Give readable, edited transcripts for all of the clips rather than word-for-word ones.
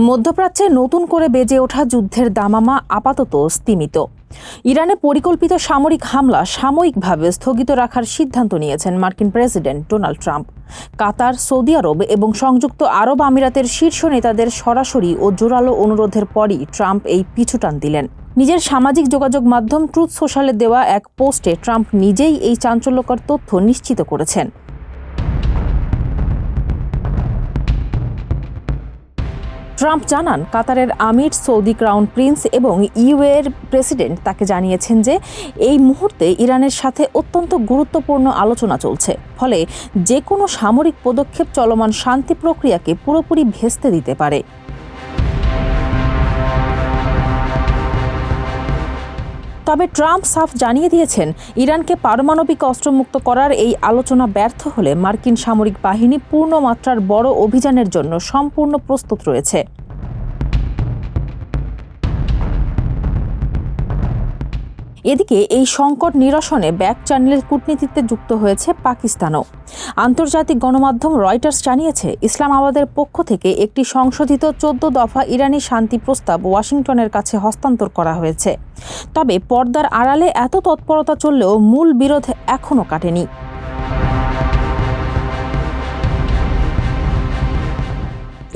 মধ্যপ্রাচ্যে নতুন করে বেজে ওঠা যুদ্ধের দামামা আপাতত স্তিমিত। ইরানে পরিকল্পিত সামরিক হামলা সাময়িকভাবে স্থগিত রাখার সিদ্ধান্ত নিয়েছেন মার্কিন প্রেসিডেন্ট ডোনাল্ড ট্রাম্প। কাতার, সৌদি আরব এবং সংযুক্ত আরব আমিরাতের শীর্ষ নেতাদের সরাসরি ও জোরালো অনুরোধের পরই ট্রাম্প এই পিছুটান দিলেন। নিজের সামাজিক যোগাযোগ মাধ্যম ট্রুথ সোশ্যালে দেওয়া এক পোস্টে ট্রাম্প নিজেই এই চাঞ্চল্যকর তথ্য নিশ্চিত করেছেন। ট্রাম্প জানান, কাতারের আমির, সৌদি ক্রাউন প্রিন্স এবং ইউএর প্রেসিডেন্ট তাকে জানিয়েছেন যে এই মুহূর্তে ইরানের সাথে অত্যন্ত গুরুত্বপূর্ণ আলোচনা চলছে, ফলে যে কোনো সামরিক পদক্ষেপ চলমান শান্তি প্রক্রিয়াকে পুরোপুরি ভেস্তে দিতে পারে। তবে ট্রাম্প সাফ জানিয়ে দিয়েছেন, ইরানকে পারমাণবিক অস্ত্রমুক্ত করার এই আলোচনা ব্যর্থ হলে মার্কিন সামরিক বাহিনী পূর্ণমাত্রার বড় অভিযানের জন্য সম্পূর্ণ প্রস্তুত রয়েছে। এদিকে এই সংকট নিরসনে ব্যাক চ্যানেলের কূটনীতিতে যুক্ত হয়েছে পাকিস্তানও। আন্তর্জাতিক গণমাধ্যম রয়টার্স জানিয়েছে, ইসলামাবাদের পক্ষ থেকে একটি সংশোধিত 14 দফা ইরানি শান্তি প্রস্তাব ওয়াশিংটনের কাছে হস্তান্তর করা হয়েছে। তবে পর্দার আড়ালে এত তৎপরতা চললেও মূল বিরোধ এখনও কাটেনি।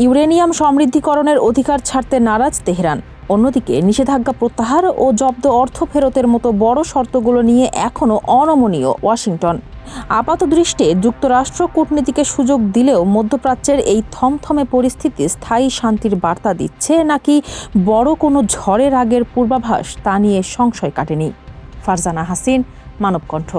ইউরেনিয়াম সমৃদ্ধিকরণের অধিকার ছাড়তে নারাজ তেহরান। অন্যদিকে নিষেধাজ্ঞা প্রত্যাহার ও জব্দ অর্থ ফেরতের মতো বড় শর্তগুলো নিয়ে এখনও অনমনীয় ওয়াশিংটন। আপাতদৃষ্টে যুক্তরাষ্ট্র কূটনীতিকে সুযোগ দিলেও মধ্যপ্রাচ্যের এই থমথমে পরিস্থিতি স্থায়ী শান্তির বার্তা দিচ্ছে নাকি বড় কোনো ঝড়ের আগের পূর্বাভাস, তা নিয়ে সংশয় কাটেনি। ফারজানা হাসিন, মানবকণ্ঠ।